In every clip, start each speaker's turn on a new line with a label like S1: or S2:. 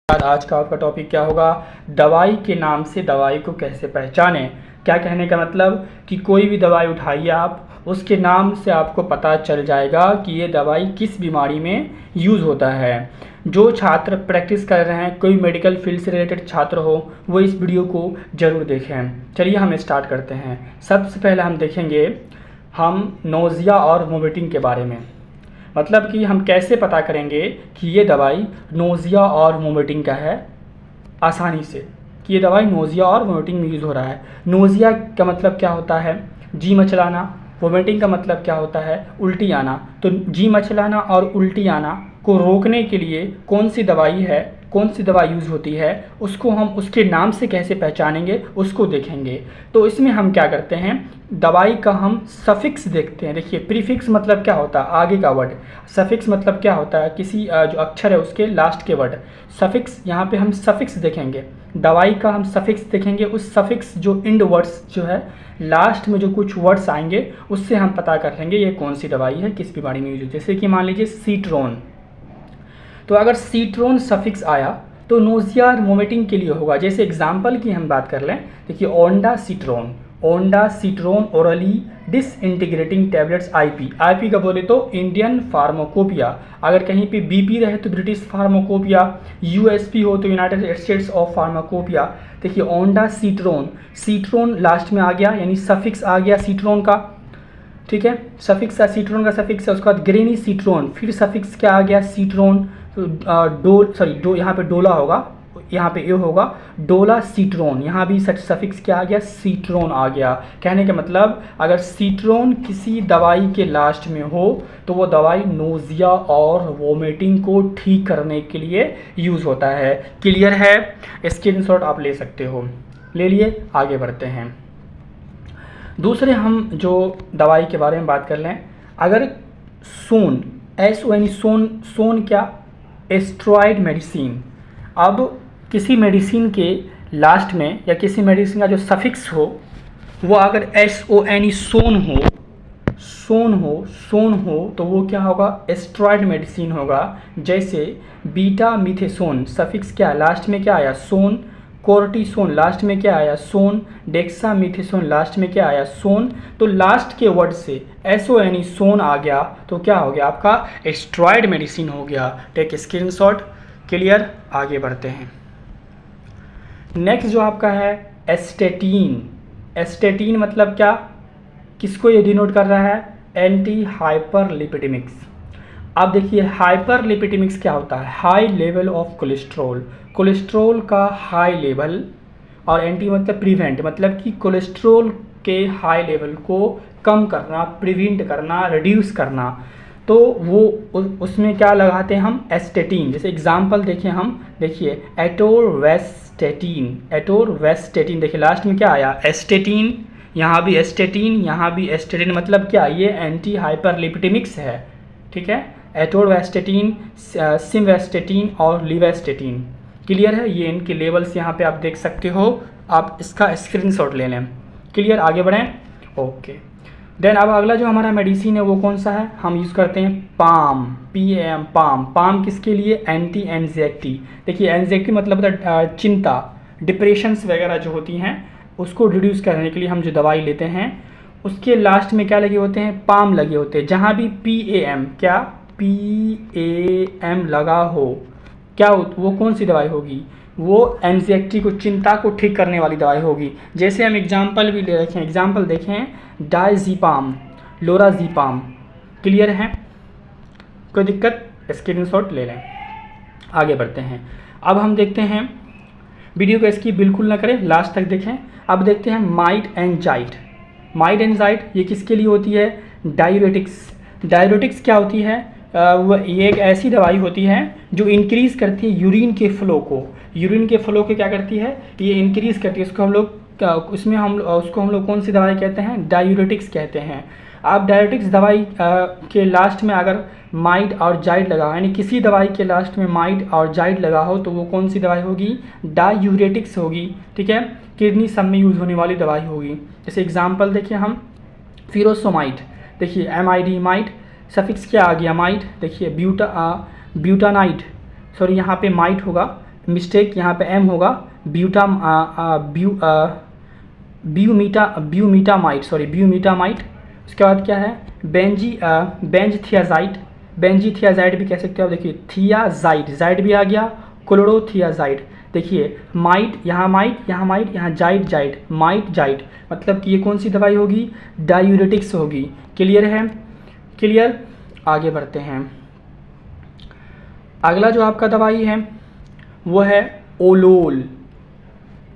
S1: आज का आपका टॉपिक क्या होगा? दवाई के नाम से दवाई को कैसे पहचानें। क्या कहने का मतलब कि कोई भी दवाई उठाइए आप, उसके नाम से आपको पता चल जाएगा कि ये दवाई किस बीमारी में यूज़ होता है। जो छात्र प्रैक्टिस कर रहे हैं, कोई मेडिकल फील्ड से रिलेटेड छात्र हो, वो इस वीडियो को ज़रूर देखें। चलिए हम स्टार्ट करते हैं। सबसे पहले हम देखेंगे हम नोज़िया और वोमिटिंग के बारे में, मतलब कि हम कैसे पता करेंगे कि ये दवाई नोज़िया और वोमिटिंग का है, आसानी से कि ये दवाई नोज़िया और वोमिटिंग में यूज़ हो रहा है। नोज़िया का मतलब क्या होता है? जी मचलाना। वोमिटिंग का मतलब क्या होता है? उल्टी आना। तो जी मचलाना और उल्टी आना को रोकने के लिए कौन सी दवाई है, कौन सी दवाई यूज़ होती है, उसको हम उसके नाम से कैसे पहचानेंगे उसको देखेंगे। तो इसमें हम क्या करते हैं, दवाई का हम सफिक्स देखते हैं। देखिए, प्रीफिक्स मतलब क्या होता है? आगे का वर्ड। सफिक्स मतलब क्या होता है? किसी जो अक्षर है उसके लास्ट के वर्ड। सफिक्स, यहाँ पे हम सफिक्स देखेंगे, दवाई का हम सफिक्स देखेंगे। उस सफिक्स जो इंड वर्ड्स जो है, लास्ट में जो कुछ वर्ड्स आएंगे उससे हम पता कर लेंगे ये कौन सी दवाई है, किस बीमारी में यूज है। जैसे कि मान लीजिए सीट्रोन, तो अगर सीट्रोन सफिक्स आया तो नोज़िया और वोमिटिंग के लिए होगा। जैसे एग्जाम्पल की हम बात कर लें, देखिए ondansetron orally disintegrating tablets IP. IP का बोले तो इंडियन फार्माकोपिया, अगर कहीं पे बीपी रहे तो ब्रिटिश फार्माकोपिया, यूएसपी हो तो यूनाइटेड स्टेट्स ऑफ फार्माकोपिया। देखिए ओंडा सीट्रोन लास्ट में आ गया, यानी सफिक्स आ गया सीट्रोन का, ठीक है। सफिक्स है, सीट्रोन का सफिक्स है। उसके बाद ग्रेनी सीट्रोन, फिर सफिक्स क्या आ गया? सीट्रोन। तो यहाँ पे डोला होगा, यहाँ पे ए होगा, डोला सीट्रोन। यहाँ भी सच सफिक्स क्या आ गया? सीट्रोन आ गया। कहने का मतलब अगर सीट्रोन किसी दवाई के लास्ट में हो तो वो दवाई नोज़िया और वोमिटिंग को ठीक करने के लिए यूज़ होता है। क्लियर है? स्क्रीनशॉट आप ले सकते हो। ले लिए, आगे बढ़ते हैं। दूसरे हम जो दवाई के बारे में बात कर लें, अगर सोन, एस ओ यानी सोन क्या? Asteroid medicine. अब किसी मेडिसिन के लास्ट में या किसी मेडिसिन का जो सफिक्स हो वो अगर एस ओ यानी सोन हो तो वो क्या होगा? एस्ट्रॉयड मेडिसिन होगा। जैसे बीटा मिथेसोन, सफिक्स क्या लास्ट में क्या आया? सोन। कोर्टिसोन लास्ट में क्या आया? सोन। डेक्सामिथेसोन लास्ट में क्या आया? सोन। तो लास्ट के वर्ड से एसओ यानी सोन आ गया तो क्या हो गया? आपका एस्ट्रॉयड मेडिसिन हो गया। Take screenshot. क्लियर? आगे बढ़ते हैं। नेक्स्ट जो आपका है एस्टेटीन मतलब क्या? किसको ये डिनोट कर रहा है? एंटी हाइपरलिपिडेमिक्स। अब देखिए हाइपरलिपिडेमिक्स क्या होता है? हाई लेवल ऑफ कोलेस्ट्रॉल का हाई लेवल, और एंटी मतलब प्रिवेंट, मतलब कि कोलेस्ट्रॉल के हाई लेवल को कम करना, प्रिवेंट करना, रिड्यूस करना। तो वो उसमें क्या लगाते हैं हम? एस्टेटीन। जैसे एग्जांपल देखें हम, देखिए एटोरवेस्टेटीन। देखिए लास्ट में क्या आया? एस्टेटीन। यहाँ भी एस्टेटीन, यहाँ भी एस्टेटीन, मतलब क्या? ये एंटी हाइपरलिपिडेमिक्स है, ठीक है। एटोरवेस्टेटीन, सिमवेस्टेटीन और लिवेस्टेटीन। क्लियर है? ये इनके लेवल्स यहाँ पे आप देख सकते हो, आप इसका स्क्रीनशॉट ले लें। क्लियर? आगे बढ़ें। ओके, देन अब अगला जो हमारा मेडिसिन है वो कौन सा है? हम यूज़ करते हैं पाम, PAM, पाम किसके लिए? Anti anxiety. देखिए एंजाइटी मतलब चिंता, डिप्रेशंस वगैरह जो होती हैं उसको रिड्यूस करने के लिए हम जो दवाई लेते हैं उसके लास्ट में क्या लगे होते हैं? पाम लगे होते हैं। जहाँ भी PAM, क्या PAM लगा हो, क्या वो कौन सी दवाई होगी? वो एंजाइटी को, चिंता को ठीक करने वाली दवाई होगी। जैसे हम एग्जाम्पल भी ले रखें, एग्जाम्पल देखें, डायज़ीपाम, लोराज़ीपाम। क्लियर है? कोई दिक्कत? स्क्रीनशॉट ले लें। आगे बढ़ते हैं। अब हम देखते हैं, वीडियो को इसकी बिल्कुल ना करें, लास्ट तक देखें। अब देखते हैं माइट एंजाइट, ये किसके लिए होती है? डाययूरेटिक्स क्या होती है? ये एक ऐसी दवाई होती है जो इंक्रीज़ करती है यूरिन के फ्लो को क्या करती है? ये इंक्रीज़ करती है। उसको हम लोग कौन सी दवाई कहते हैं? डाययूरेटिक्स कहते हैं। अब डाययूरेटिक्स दवाई के लास्ट में अगर माइट और जाइड लगा हो, यानी किसी दवाई के लास्ट में माइट और जाइड लगा हो तो वो कौन सी दवाई होगी? डाययूरेटिक्स होगी, ठीक है। किडनी सब में यूज़ होने वाली दवाई होगी। जैसे एग्जाम्पल देखिए हम, फिरोसोमाइड, देखिए MID, माइट, सफिक्स क्या आ गया? माइट। देखिए ब्यूटानाइड, सॉरी यहाँ पे माइट होगा, मिस्टेक यहाँ पे एम होगा, ब्यूमीटामाइड, सॉरी ब्यूमीटामाइड। उसके बाद क्या है, बेंजथियाजाइड, बेंजीथियाजाइड भी कह सकते हो आप। देखिए थियाजाइड, जाइड भी आ गया, क्लोरोथियाजाइड। देखिए माइट, यहाँ माइट, यहाँ माइट, यहाँ जाइड, जाइड, माइट जाइड, मतलब कि ये कौन सी दवाई होगी, डायूरेटिक्स होगी। क्लियर है, क्लियर। आगे बढ़ते हैं। अगला जो आपका दवाई है वो है ओलोल,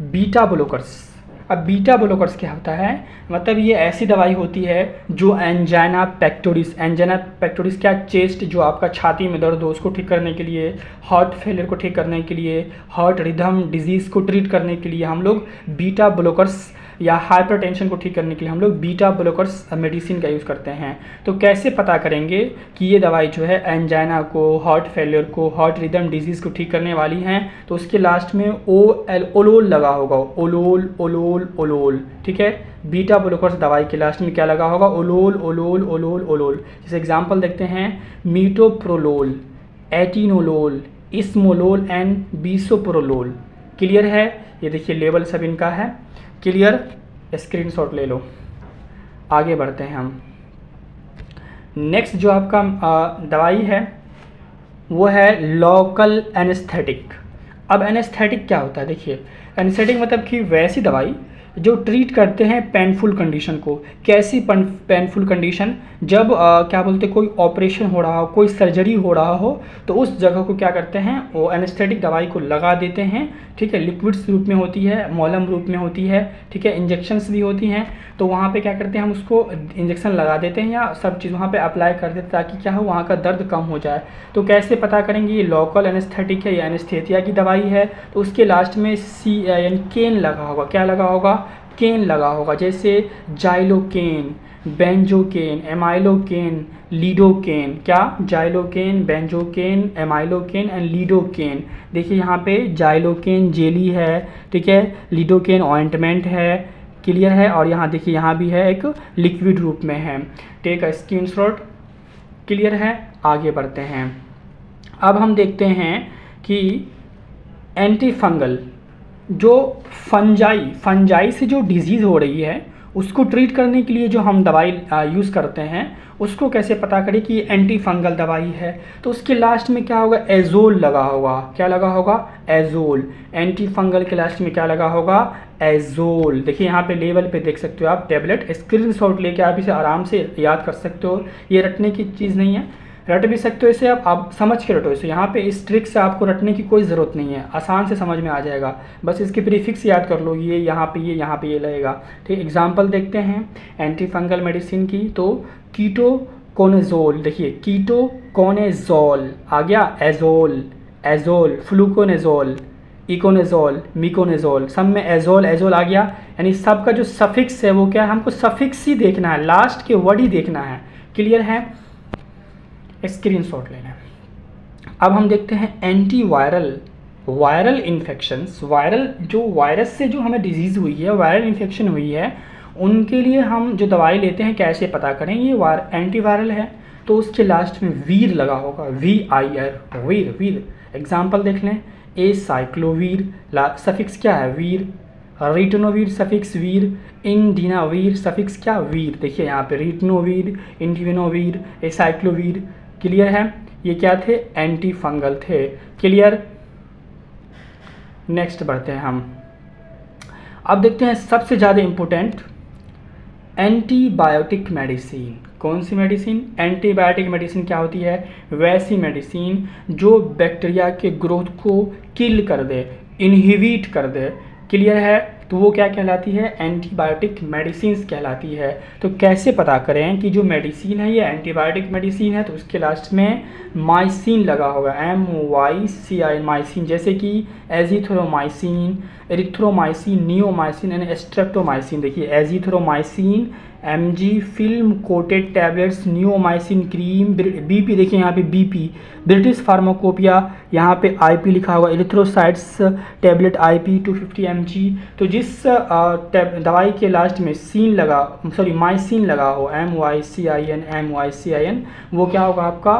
S1: बीटा ब्लोकर्स। अब बीटा ब्लोकर्स क्या होता है, मतलब ये ऐसी दवाई होती है जो एंजाइना पेक्टोरिस, एंजाइना पेक्टोरिस क्या, चेस्ट, जो आपका छाती में दर्द हो उसको ठीक करने के लिए, हार्ट फेलियर को ठीक करने के लिए, हार्ट रिदम डिजीज़ को ट्रीट करने के लिए हम लोग बीटा ब्लोकर्स, या हाइपरटेंशन को ठीक करने के लिए हम लोग बीटा ब्लोकर्स मेडिसिन का यूज़ करते हैं। तो कैसे पता करेंगे कि ये दवाई जो है एंजाइना को, हार्ट फेलियर को, हार्ट रिदम डिजीज़ को ठीक करने वाली हैं, तो उसके लास्ट में ओलोल लगा होगा, ओलोल ओलोल ओलोल, ठीक है। बीटा ब्लोकर्स दवाई के लास्ट में क्या लगा होगा, ओलोल ओलोल ओलोल ओलोल। जैसे एग्जाम्पल देखते हैं, मीटोप्रोलोल, एटिनोलोल, इस्मोलोल एंड बिसोप्रोलोल। क्लियर है, ये देखिए लेवल सब इनका है। क्लियर, स्क्रीनशॉट ले लो। आगे बढ़ते हैं हम। नेक्स्ट जो आपका दवाई है वो है लोकल एनेस्थेटिक। अब एनेस्थेटिक क्या होता है, देखिए एनेस्थेटिक मतलब कि वैसी दवाई जो ट्रीट करते हैं पेनफुल कंडीशन को। कैसी पेनफुल कंडीशन, जब क्या बोलते हैं, कोई ऑपरेशन हो रहा हो, कोई सर्जरी हो रहा हो, तो उस जगह को क्या करते हैं, वो एनेस्थेटिक दवाई को लगा देते हैं, ठीक है। लिक्विड्स रूप में होती है, मॉलम रूप में होती है, ठीक है, इंजेक्शंस भी होती हैं। तो वहाँ पे क्या करते हैं, हम उसको इंजेक्शन लगा देते हैं या सब चीज़ वहाँ पे अप्लाई कर देते हैं ताकि क्या हो, वहाँ का दर्द कम हो जाए। तो कैसे पता करेंगे ये लोकल एनेस्थेटिक है या एनेस्थेसिया की दवाई है, तो उसके लास्ट में केन लगा होगा। क्या लगा होगा, केन लगा होगा। जैसे जाइलोकेन, बेंजोकेन, एमाइलोकेन, लीडोकेन। क्या, xylocaine, benzocaine, amylocaine and lidocaine. देखिए यहाँ पे जाइलोकेन जेली है, ठीक है, लीडोकेन ऑइंटमेंट है। क्लियर है, और यहाँ देखिए यहाँ भी है, एक लिक्विड रूप में है। Take a screenshot. क्लियर है, आगे बढ़ते हैं। अब हम देखते हैं कि एंटी फंगल, जो फंजाई से जो डिजीज़ हो रही है उसको ट्रीट करने के लिए जो हम दवाई यूज़ करते हैं, उसको कैसे पता करें कि ये एंटी फंगल दवाई है। तो उसके लास्ट में क्या होगा, एजोल लगा होगा। क्या लगा होगा, एजोल। एंटी फंगल के लास्ट में क्या लगा होगा, एजोल। देखिए यहाँ पे लेवल पे देख सकते हो आप, टैबलेट स्क्रीनशॉट लेके आप इसे आराम से याद कर सकते हो। ये रटने की चीज़ नहीं है, रट भी सकते हो इसे, आप समझ के रटो इसे। यहाँ पे इस ट्रिक से आपको रटने की कोई ज़रूरत नहीं है, आसान से समझ में आ जाएगा। बस इसके प्रीफिक्स याद कर लो, ये यहाँ पे ये, यहाँ पे ये लगेगा, ठीक। एग्जांपल देखते हैं एंटी फंगल मेडिसिन की, तो कीटोकोनाजोल। देखिए कीटोकोनाजोल आ गया, azole, azole, fluconazole, econazole, miconazole, सब में एजोल एजोल आ गया। यानी सबका जो सफिक्स है वो क्या है, हमको सफिक्स ही देखना है, लास्ट के वर्ड ही देखना है। क्लियर है, स्क्रीनशॉट लेना है। अब हम देखते हैं एंटीवायरल, वायरल इन्फेक्शंस, वायरल जो वायरस से जो हमें डिजीज़ हुई है, वायरल इन्फेक्शन हुई है, उनके लिए हम जो दवाई लेते हैं कैसे पता करें ये एंटीवायरल है। तो उसके लास्ट में वीर लगा होगा, VIR, वीर, वीर। एग्जाम्पल देख लें, ए साइक्लोवीर, सफिक्स क्या है, वीर। रिटनोवीर सफिक्स वीर, इंडिनावीर सफिक्स क्या, वीर। देखिए यहाँ पे रिटनोवीर, इंडिविनोवीर, एसाइक्लोवीर। क्लियर है, ये क्या थे, एंटी फंगल थे। क्लियर, नेक्स्ट बढ़ते हैं हम। अब देखते हैं सबसे ज़्यादा इम्पोर्टेंट एंटीबायोटिक मेडिसिन। कौन सी मेडिसिन, एंटीबायोटिक मेडिसिन क्या होती है, वैसी मेडिसिन जो बैक्टीरिया के ग्रोथ को किल कर दे, इनहिबिट कर दे। क्लियर है, तो वो क्या कहलाती है, एंटीबायोटिक मेडिसिन्स कहलाती है। तो कैसे पता करें कि जो मेडिसिन है ये एंटीबायोटिक मेडिसिन है, तो उसके लास्ट में माइसिन लगा होगा, MYCIN, माइसिन। जैसे कि azithromycin, erythromycin, neomycin and streptomycin. देखिए azithromycin MG film coated tablets, neomycin cream, BP। देखिए यहाँ पे BP, ब्रिटिश फार्माकोपिया, यहाँ पे IP लिखा होगा, एरिथ्रोसाइट्स टैबलेट IP 250 mg। तो जिस दवाई के लास्ट में माइसिन लगा हो, MYCIN, वो क्या होगा आपका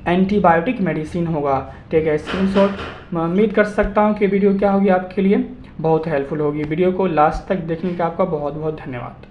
S1: एंटीबायोटिक मेडिसिन होगा। Take a screenshot. मैं उम्मीद कर सकता हूँ कि वीडियो क्या होगी आपके लिए बहुत हेल्पफुल होगी। वीडियो को लास्ट तक देखने का आपका बहुत बहुत धन्यवाद।